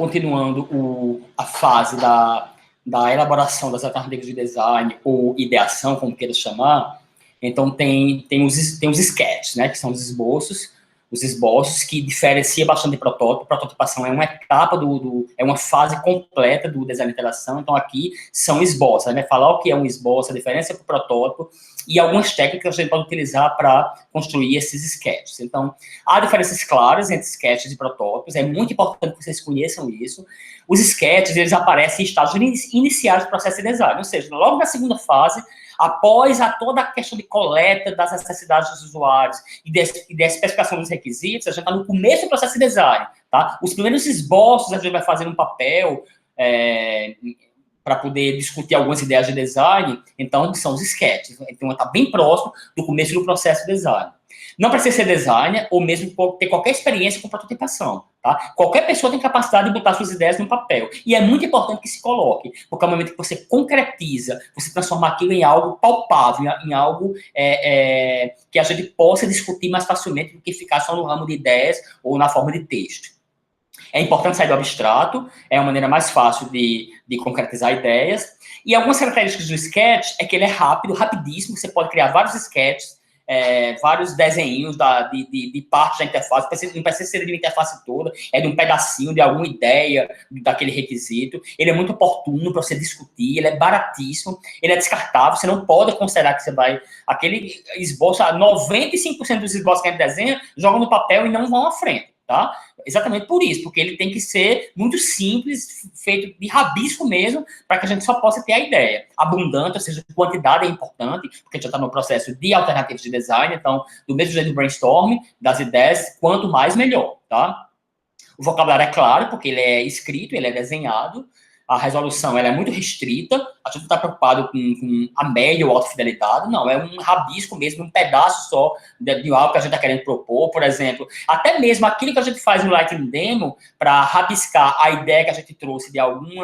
continuando a fase da elaboração das alternativas de design, ou ideação, como queira chamar, então tem os sketches, né, que são os esboços que diferencia bastante de protótipo. Prototipação é uma etapa é uma fase completa do design de interação. Então aqui são esboços, a gente vai falar o que é um esboço, a diferença para o protótipo e algumas técnicas que a gente pode utilizar para construir esses sketches. Então há diferenças claras entre sketches e protótipos, é muito importante que vocês conheçam isso. Os sketches, eles aparecem em estágios iniciais do processo de design, ou seja, logo na segunda fase, após toda a questão de coleta das necessidades dos usuários e da especificação dos requisitos, a gente está no começo do processo de design, tá? Os primeiros esboços a gente vai fazer no papel para poder discutir algumas ideias de design, então são os sketches. Então está bem próximo do começo do processo de design. Não precisa ser designer ou mesmo ter qualquer experiência com prototipação, tá? Qualquer pessoa tem capacidade de botar suas ideias no papel. E é muito importante que se coloque, porque é o momento que você concretiza, você transforma aquilo em algo palpável, em algo que a gente possa discutir mais facilmente do que ficar só no ramo de ideias ou na forma de texto. É importante sair do abstrato, é a maneira mais fácil de concretizar ideias. E algumas características do sketch é que ele é rápido, rapidíssimo, você pode criar vários sketches, vários desenhos de partes da interface, não precisa ser de uma interface toda, é de um pedacinho, de alguma ideia daquele requisito. Ele é muito oportuno para você discutir, ele é baratíssimo, ele é descartável, você não pode considerar que você vai... Aquele esboço, 95% dos esboços que a gente desenha, jogam no papel e não vão à frente, tá? Exatamente por isso, porque ele tem que ser muito simples, feito de rabisco mesmo, para que a gente só possa ter a ideia. Abundante, ou seja, quantidade é importante, porque a gente já está no processo de alternativas de design, então, do mesmo jeito do brainstorming, das ideias, quanto mais, melhor, tá? O vocabulário é claro, porque ele é escrito, ele é desenhado, a resolução ela é muito restrita, a gente não está preocupado com a média ou alta fidelidade, não, é um rabisco mesmo, um pedaço só de algo que a gente está querendo propor, por exemplo, até mesmo aquilo que a gente faz no Lightning Demo, para rabiscar a ideia que a gente trouxe de algum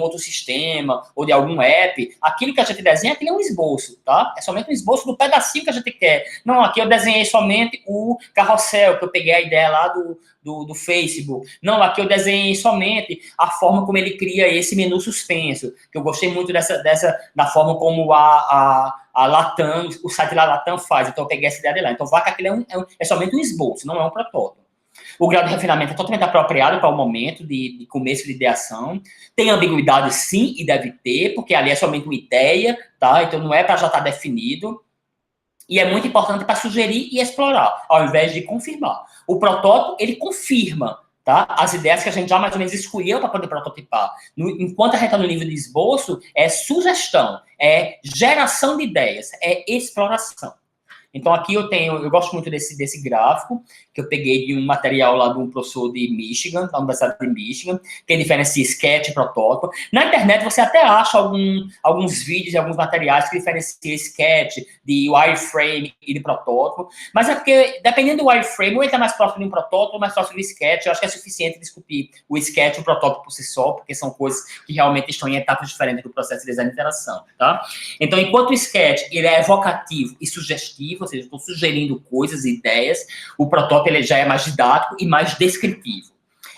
outro sistema, ou de algum app, aquilo que a gente desenha, aquilo é um esboço, tá? É somente um esboço do pedacinho que a gente quer. Não, aqui eu desenhei somente o carrossel, que eu peguei a ideia lá do Facebook. Não, aqui eu desenhei somente a forma como ele cria esse menu suspenso, que eu gostei muito da forma como a Latam, o site da Latam faz, então eu peguei essa ideia de lá. Então, VAC, aquilo é somente um esboço, não é um protótipo. O grau de refinamento é totalmente apropriado para o momento de começo de ideação. Tem ambiguidade, sim, e deve ter, porque ali é somente uma ideia, tá? Então, não é para já estar definido. E é muito importante para sugerir e explorar, ao invés de confirmar. O protótipo, ele confirma, tá? As ideias que a gente já mais ou menos escolheu para poder prototipar. Enquanto a gente está no nível de esboço, é sugestão, é geração de ideias, é exploração. Então, aqui eu gosto muito desse gráfico, que eu peguei de um material lá de um professor de Michigan, da Universidade de Michigan, que diferencia sketch e protótipo. Na internet, você até acha alguns vídeos e alguns materiais que diferenciam sketch de wireframe e de protótipo, mas é porque, dependendo do wireframe, ou ele está mais próximo de um protótipo ou mais próximo do sketch. Eu acho que é suficiente discutir o sketch e o protótipo por si só, porque são coisas que realmente estão em etapas diferentes do processo de design de interação, tá? Então, enquanto o sketch ele é evocativo e sugestivo, ou seja, estou sugerindo coisas, ideias, o protótipo ele já é mais didático e mais descritivo.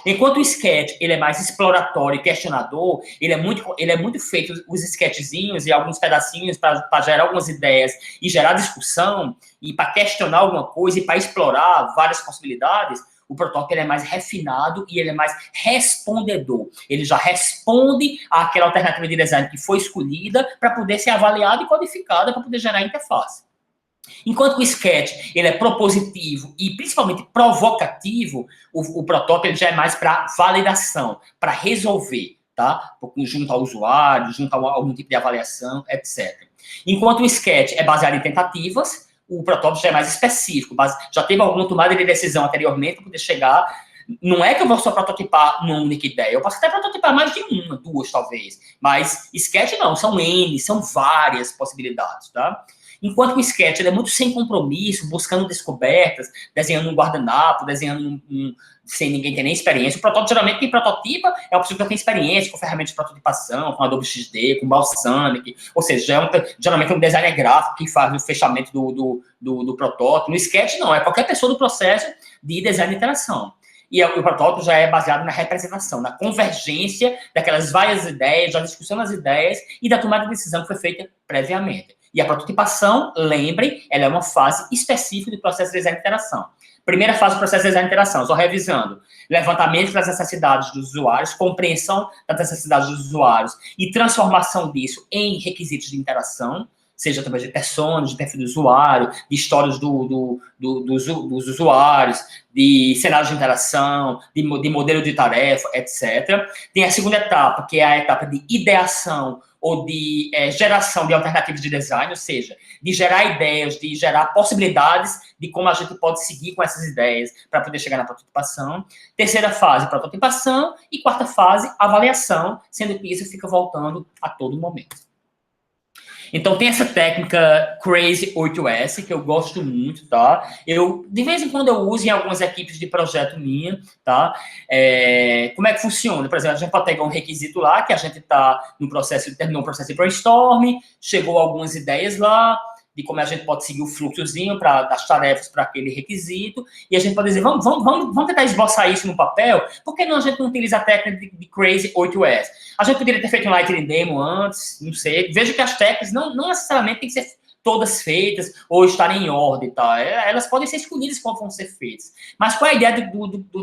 Enquanto o sketch ele é mais exploratório e questionador, ele é muito feito, os sketchzinhos e alguns pedacinhos para gerar algumas ideias e gerar discussão, e para questionar alguma coisa e para explorar várias possibilidades. O protótipo ele é mais refinado e ele é mais respondedor. Ele já responde àquela alternativa de design que foi escolhida para poder ser avaliada e codificada para poder gerar interface. Enquanto o sketch ele é propositivo e principalmente provocativo, o protótipo ele já é mais para validação, para resolver, tá? Junto ao usuário, junto a algum tipo de avaliação, etc. Enquanto o sketch é baseado em tentativas, o protótipo já é mais específico, já teve alguma tomada de decisão anteriormente para poder chegar. Não é que eu vou só prototipar uma única ideia, eu posso até prototipar mais de uma, duas talvez, mas sketch não, são N, são várias possibilidades, tá? Enquanto o sketch ele é muito sem compromisso, buscando descobertas, desenhando um guardanapo, desenhando sem ninguém ter nem experiência. O protótipo, geralmente, quem prototipa é uma pessoa que já tem experiência com ferramentas de prototipação, com Adobe XD, com Balsamic, ou seja, geralmente é um designer gráfico que faz o fechamento do protótipo. No sketch, não, é qualquer pessoa do processo de design de interação. e o protótipo já é baseado na representação, na convergência daquelas várias ideias, da discussão das ideias e da tomada de decisão que foi feita previamente. E a prototipação, lembrem, ela é uma fase específica do processo de design de interação. Primeira fase do processo de design de interação, só revisando. Levantamento das necessidades dos usuários, compreensão das necessidades dos usuários e transformação disso em requisitos de interação, seja através de personas, de perfil do usuário, de histórias dos usuários, de cenários de interação, de modelo de tarefa, etc. Tem a segunda etapa, que é a etapa de ideação ou de geração de alternativas de design, ou seja, de gerar ideias, de gerar possibilidades de como a gente pode seguir com essas ideias para poder chegar na prototipação. Terceira fase, prototipação. E quarta fase, avaliação, sendo que isso fica voltando a todo momento. Então, tem essa técnica Crazy 8S, que eu gosto muito, tá? De vez em quando, eu uso em algumas equipes de projeto minha, tá? Como é que funciona? Por exemplo, a gente pode pegar um requisito lá, que a gente tá terminou um processo de brainstorming, chegou algumas ideias lá, de como a gente pode seguir o fluxozinho das tarefas para aquele requisito, e a gente pode dizer, vamos tentar esboçar isso no papel, por que não a gente não utiliza a técnica de Crazy 8S? A gente poderia ter feito um Lightning Demo antes, não sei, veja que as técnicas não necessariamente têm que ser todas feitas ou estarem em ordem, tá? Elas podem ser escolhidas como vão ser feitas. Mas qual é a ideia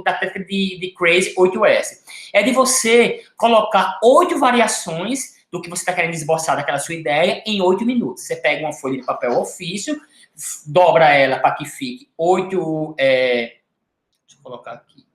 da técnica de Crazy 8S? É de você colocar 8 variações do que você está querendo esboçar daquela sua ideia em 8 minutos. Você pega uma folha de papel ofício, dobra ela para que fique 8... deixa eu colocar aqui.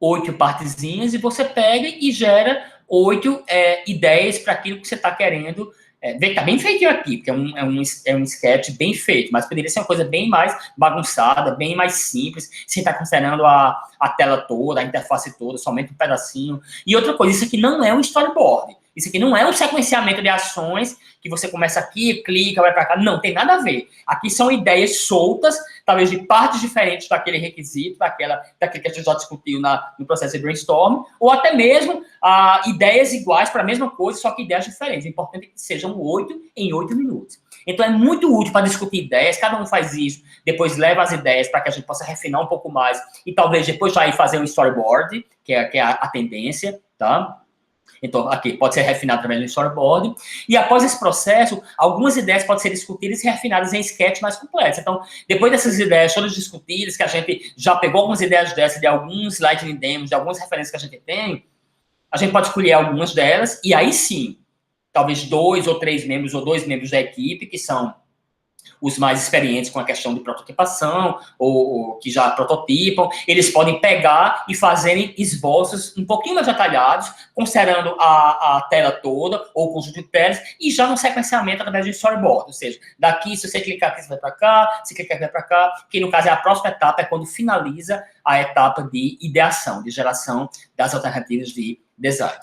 8 partezinhas, e você pega e gera 8 ideias para aquilo que você está querendo. Está bem feitinho aqui, porque é um sketch bem feito, mas poderia ser uma coisa bem mais bagunçada, bem mais simples, sem estar considerando a tela toda, a interface toda, somente um pedacinho. E outra coisa, isso aqui não é um storyboard. Isso aqui não é um sequenciamento de ações que você começa aqui, clica, vai para cá. Não, tem nada a ver. Aqui são ideias soltas, talvez de partes diferentes daquele requisito, daquele que a gente já discutiu no processo de brainstorm, ou até mesmo ideias iguais para a mesma coisa, só que ideias diferentes. O importante é que sejam 8 em 8 minutos. Então, é muito útil para discutir ideias, cada um faz isso, depois leva as ideias para que a gente possa refinar um pouco mais, e talvez depois já ir fazer um storyboard, que é a tendência, tá? Então, aqui pode ser refinado através do storyboard. E após esse processo, algumas ideias podem ser discutidas e refinadas em sketch mais complexos. Então, depois dessas ideias todas discutidas, que a gente já pegou algumas ideias dessas, de alguns lightning demos, de algumas referências que a gente tem, a gente pode escolher algumas delas, e aí sim, talvez 2 ou 3 membros, ou 2 membros da equipe, que são os mais experientes com a questão de prototipação, ou que já prototipam, eles podem pegar e fazerem esboços um pouquinho mais detalhados, considerando a tela toda, ou o conjunto de telas, e já no sequenciamento através de storyboard, ou seja, daqui, se você clicar aqui, você vai para cá, se clicar aqui, vai para cá, que no caso é a próxima etapa, é quando finaliza a etapa de ideação, de geração das alternativas de design.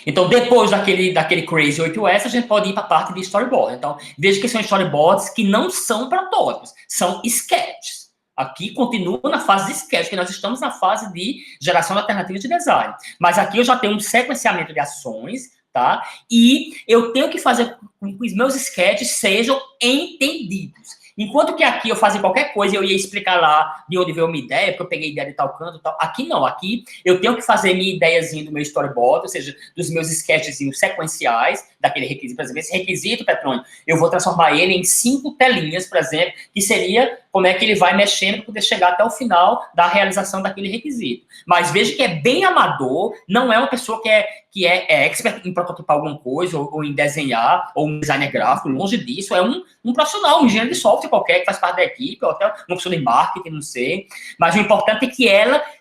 Então, depois daquele Crazy 8S, a gente pode ir para a parte de storyboard. Então, veja que são storyboards que não são protótipos, são sketches. Aqui continua na fase de sketch, que nós estamos na fase de geração de alternativas de design. Mas aqui eu já tenho um sequenciamento de ações, tá? E eu tenho que fazer com que os meus sketches sejam entendidos. Enquanto que aqui eu fazia qualquer coisa, eu ia explicar lá de onde veio uma ideia, porque eu peguei ideia de tal canto e tal. Aqui não, aqui eu tenho que fazer minha ideiazinha do meu storyboard, ou seja, dos meus sketchzinhos sequenciais, daquele requisito. Por exemplo, esse requisito, Petrônio, eu vou transformar ele em 5 telinhas, por exemplo, que seria como é que ele vai mexendo para poder chegar até o final da realização daquele requisito. Mas veja que é bem amador, não é uma pessoa que é expert em prototipar alguma coisa, ou em desenhar, ou um designer gráfico, longe disso, é um profissional, um engenheiro de software qualquer, que faz parte da equipe, ou até uma pessoa de marketing, não sei. Mas o importante é que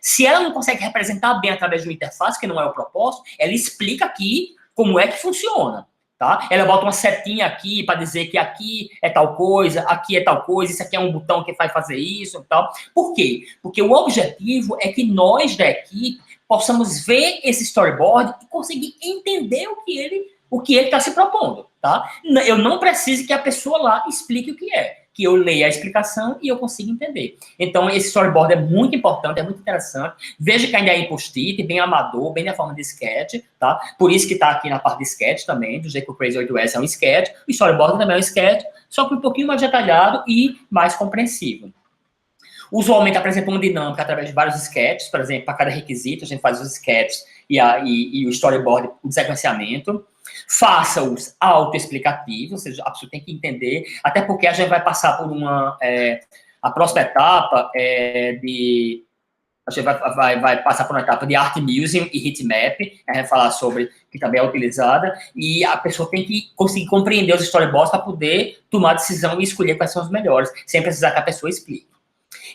se ela não consegue representar bem através de uma interface, que não é o propósito, ela explica aqui como é que funciona. Tá? Ela bota uma setinha aqui para dizer que aqui é tal coisa, aqui é tal coisa, isso aqui é um botão que vai fazer isso e tal. Por quê? Porque o objetivo é que nós da equipe possamos ver esse storyboard e conseguir entender o que ele está se propondo, tá? Eu não preciso que a pessoa lá explique o que é, que eu leia a explicação e eu consiga entender. Então, esse storyboard é muito importante, é muito interessante. Veja que ainda é em post-it, bem amador, bem na forma de sketch, tá? Por isso que está aqui na parte de sketch também, do jeito que o Crazy 8S é um sketch, o storyboard também é um sketch, só que um pouquinho mais detalhado e mais compreensível. Usualmente apresenta uma dinâmica através de vários sketches, por exemplo, para cada requisito, a gente faz os sketches e o storyboard, o sequenciamento. Faça-os autoexplicativos, ou seja, a pessoa tem que entender, até porque a gente vai passar por a próxima etapa a gente vai passar por uma etapa de Art Museum e Heatmap, a gente vai falar sobre, que também é utilizada, e a pessoa tem que conseguir compreender os storyboards para poder tomar decisão e escolher quais são os melhores, sem precisar que a pessoa explique.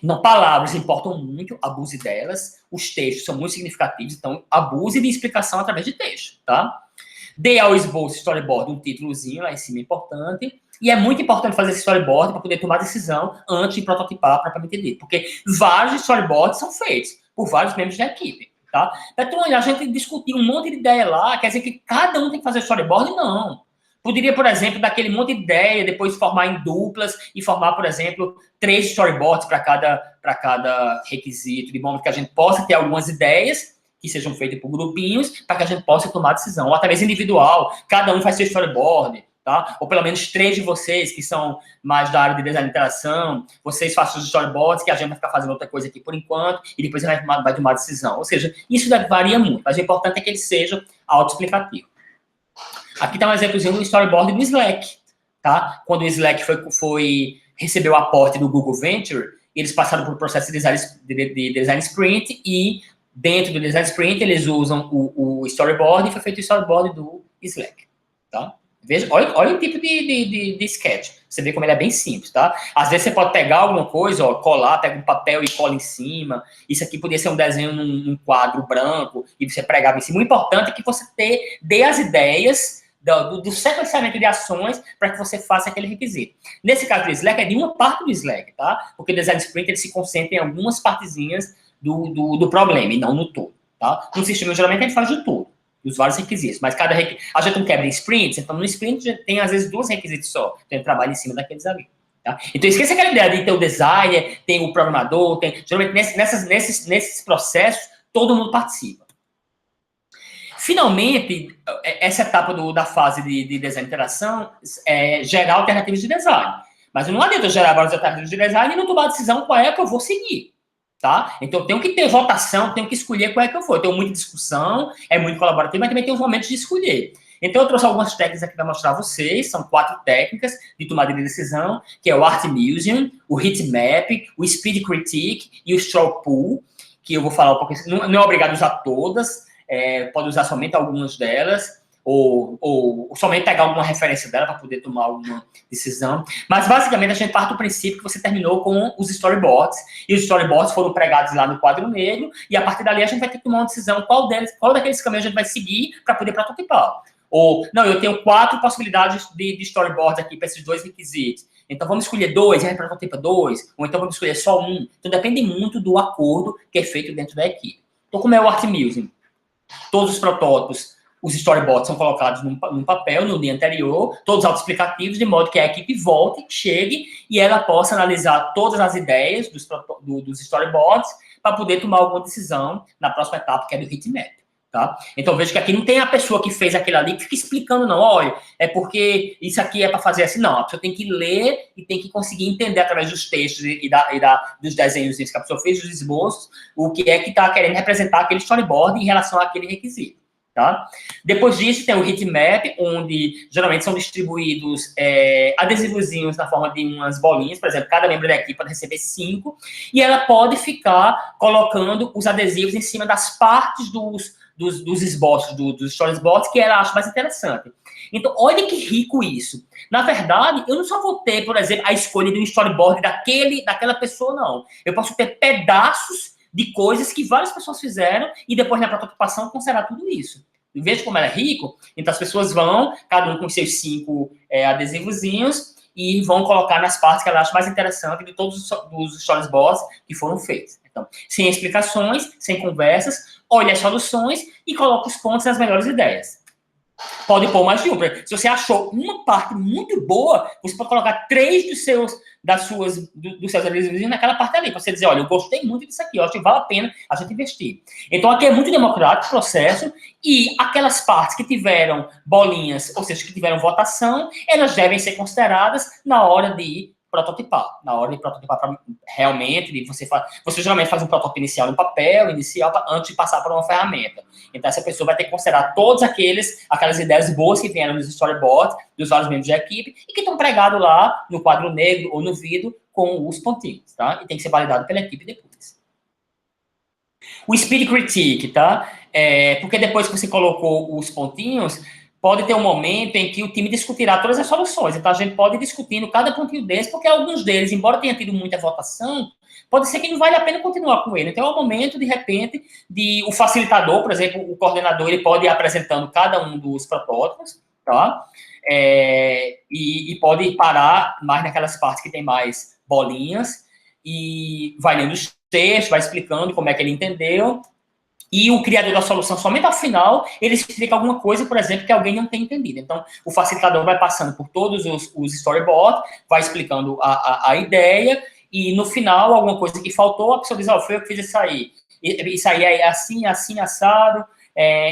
Então, palavras importam muito, abuse delas, os textos são muito significativos, então abuse de explicação através de texto, tá? Dê ao esboço storyboard um títulozinho lá em cima importante, e é muito importante fazer esse storyboard para poder tomar decisão antes de prototipar propriamente dito, porque vários storyboards são feitos por vários membros da equipe, tá? Então, a gente discutir um monte de ideia lá, quer dizer que cada um tem que fazer storyboard? Não. Poderia, por exemplo, daquele monte de ideia, depois formar em duplas e formar, por exemplo, 3 storyboards para cada requisito, de modo que a gente possa ter algumas ideias que sejam feitas por grupinhos, para que a gente possa tomar decisão. Ou através individual, cada um faz seu storyboard, tá? Ou pelo menos 3 de vocês, que são mais da área de design de interação, vocês façam os storyboards, que a gente vai ficar fazendo outra coisa aqui por enquanto, e depois a gente vai tomar decisão. Ou seja, isso varia muito, mas o importante é que ele seja autoexplicativo. Aqui está um exemplozinho do storyboard do Slack, tá? Quando o Slack recebeu o aporte do Google Venture, eles passaram por um processo de design sprint e dentro do design sprint eles usam o storyboard e foi feito o storyboard do Slack, tá? Veja, olha o tipo de sketch. Você vê como ele é bem simples, tá? Às vezes você pode pegar alguma coisa, ó, colar, pega um papel e cola em cima. Isso aqui poderia ser um desenho num quadro branco e você pregava em cima. O importante é que você dê as ideias do sequenciamento de ações para que você faça aquele requisito. Nesse caso do Slack, é de uma parte do Slack, tá? Porque o design sprint ele se concentra em algumas partezinhas do problema e não no todo, tá? No sistema, geralmente, a gente faz de tudo, dos vários requisitos, mas a gente não quebra em sprints, então no sprint tem, às vezes, 2 requisitos só, então a gente trabalha em cima daqueles ali, tá? Então, esqueça aquela ideia de ter o designer, tem o programador, geralmente, nesses processos, todo mundo participa. Finalmente, essa etapa da fase de design de interação é gerar alternativas de design. Mas não adianta eu gerar várias alternativas de design e não tomar a decisão qual é que eu vou seguir, tá? Então, eu tenho que ter votação, tenho que escolher qual é que eu vou. Eu tenho muita discussão, é muito colaborativo, mas também tem os momentos de escolher. Então, eu trouxe algumas técnicas aqui para mostrar a vocês, são 4 técnicas de tomada de decisão, que é o Art Museum, o Heatmap, o Speed Critique e o Straw Poll, que eu vou falar um pouco, não é obrigado a usar todas, pode usar somente algumas delas, ou somente pegar alguma referência dela para poder tomar alguma decisão. Mas, basicamente, a gente parte do princípio que você terminou com os storyboards, e os storyboards foram pregados lá no quadro negro, e a partir dali a gente vai ter que tomar uma decisão qual daqueles caminhos a gente vai seguir para poder prototipar. Ou, não, eu tenho 4 possibilidades de storyboards aqui para esses 2 requisitos. Então, vamos escolher 2, e a gente prototipa 2, ou então vamos escolher só 1. Então, depende muito do acordo que é feito dentro da equipe. Então, como é o Art Museum? Todos os protótipos, os storyboards são colocados num papel no dia anterior, todos autoexplicativos, de modo que a equipe volte, chegue e ela possa analisar todas as ideias dos storyboards para poder tomar alguma decisão na próxima etapa, que é do heatmap, tá? Então, veja que aqui não tem a pessoa que fez aquilo ali que fica explicando, não, olha, é porque isso aqui é para fazer assim, não. A pessoa tem que ler e tem que conseguir entender através dos textos dos desenhos que a pessoa fez, dos esboços, o que é que está querendo representar aquele storyboard em relação àquele requisito. Tá? Depois disso, tem o heatmap, onde geralmente são distribuídos adesivozinhos na forma de umas bolinhas, por exemplo, cada membro da equipe pode receber 5, e ela pode ficar colocando os adesivos em cima das partes dos esboços, dos storyboards, que ela acha mais interessante. Então, olha que rico isso. Na verdade, eu não só vou ter, por exemplo, a escolha de um storyboard daquela pessoa, não. Eu posso ter pedaços de coisas que várias pessoas fizeram e depois na prototipação considerar tudo isso. Veja como ela é rico. Então, as pessoas vão, cada um com seus 5 adesivozinhos, e vão colocar nas partes que ela acha mais interessante de todos os storyboards que foram feitos. Então, sem explicações, sem conversas, olha as soluções e coloca os pontos e as melhores ideias. Pode pôr mais de um. Se você achou uma parte muito boa, você pode colocar 3 dos seus adesivos naquela parte ali. Pra você dizer, olha, eu gostei muito disso aqui, eu acho que vale a pena a gente investir. Então, aqui é muito democrático o processo, e aquelas partes que tiveram bolinhas, ou seja, que tiveram votação, elas devem ser consideradas na hora de prototipar. Na hora de prototipar realmente, você geralmente faz um protótipo inicial no papel, antes de passar por uma ferramenta. Então, essa pessoa vai ter que considerar todas aquelas ideias boas que vieram nos storyboards, dos vários membros da equipe, e que estão pregados lá no quadro negro ou no vidro com os pontinhos, tá? E tem que ser validado pela equipe depois. O speed critique, tá? Porque depois que você colocou os pontinhos, pode ter um momento em que o time discutirá todas as soluções. Então, a gente pode ir discutindo cada pontinho desse, porque alguns deles, embora tenha tido muita votação, pode ser que não vale a pena continuar com ele. Então, é o momento, de repente, de o facilitador, por exemplo, o coordenador, ele pode ir apresentando cada um dos protótipos, tá? E pode parar mais naquelas partes que tem mais bolinhas, e vai lendo os textos, vai explicando como é que ele entendeu, e o criador da solução, somente ao final, ele explica alguma coisa, por exemplo, que alguém não tem entendido. Então, o facilitador vai passando por todos os storyboards, vai explicando a ideia, e no final, alguma coisa que faltou, a pessoa diz, foi eu que fiz isso aí. Isso aí é assim, assim, assado.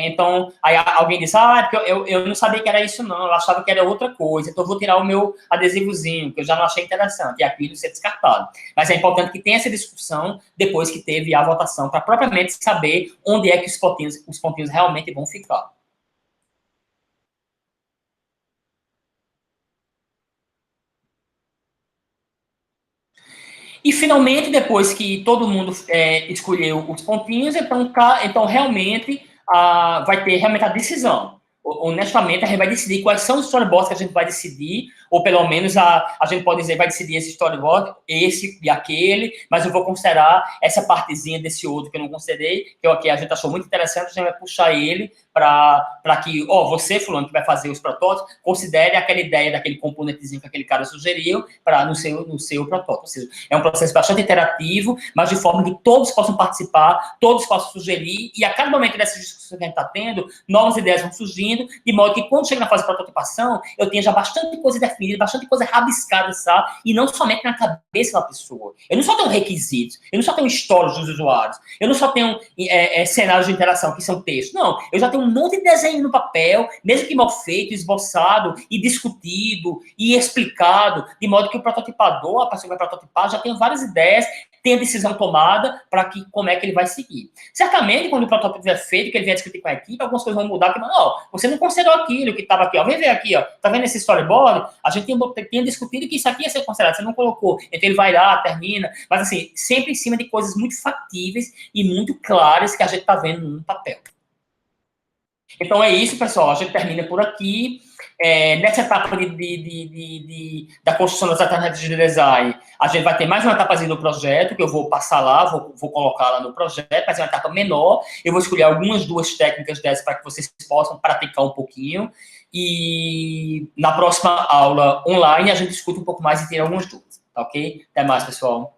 Então, aí alguém diz, porque eu não sabia que era isso não, eu achava que era outra coisa, então eu vou tirar o meu adesivozinho, que eu já não achei interessante, e aquilo ser descartado. Mas é importante que tenha essa discussão depois que teve a votação, para propriamente saber onde é que os pontinhos realmente vão ficar. E, finalmente, depois que todo mundo escolheu os pontinhos, então realmente, vai ter realmente a decisão. Honestamente, a gente vai decidir quais são os storyboards que a gente vai decidir, ou pelo menos a gente pode dizer, vai decidir esse storyboard, esse e aquele, mas eu vou considerar essa partezinha desse outro que eu não considerei, que a gente achou muito interessante, a gente vai puxar ele para que, você, fulano, que vai fazer os protótipos, considere aquela ideia daquele componentezinho que aquele cara sugeriu no seu protótipo. Ou seja, é um processo bastante interativo, mas de forma que todos possam participar, todos possam sugerir, e a cada momento dessa discussão que a gente está tendo, novas ideias vão surgindo, de modo que quando chega na fase de prototipação, eu tenha já bastante coisa definida, bastante coisa rabiscada, sabe? E não somente na cabeça da pessoa. Eu não só tenho requisitos, eu não só tenho histórias dos usuários, eu não só tenho cenários de interação, que são textos. Não, eu já tenho um monte de desenho no papel, mesmo que mal feito, esboçado, e discutido, e explicado, de modo que o prototipador, a pessoa que vai prototipar, já tem várias ideias, tem a decisão tomada para como é que ele vai seguir. Certamente, quando o protótipo estiver feito, que ele vier discutir com a equipe, algumas coisas vão mudar, porque, não, você não considerou aquilo que estava aqui, vem ver aqui, tá vendo esse storyboard? A gente tinha discutido que isso aqui ia ser considerado, você não colocou, então ele vai lá, termina, mas assim, sempre em cima de coisas muito factíveis e muito claras que a gente está vendo no papel. Então é isso, pessoal. A gente termina por aqui. Nessa etapa da construção das alternativas de design, a gente vai ter mais uma etapazinha do projeto, que eu vou passar lá, vou colocar lá no projeto, mas é uma etapa menor. Eu vou escolher algumas duas técnicas dessas para que vocês possam praticar um pouquinho. E na próxima aula online, a gente discute um pouco mais e tem algumas dúvidas. Tá ok? Até mais, pessoal.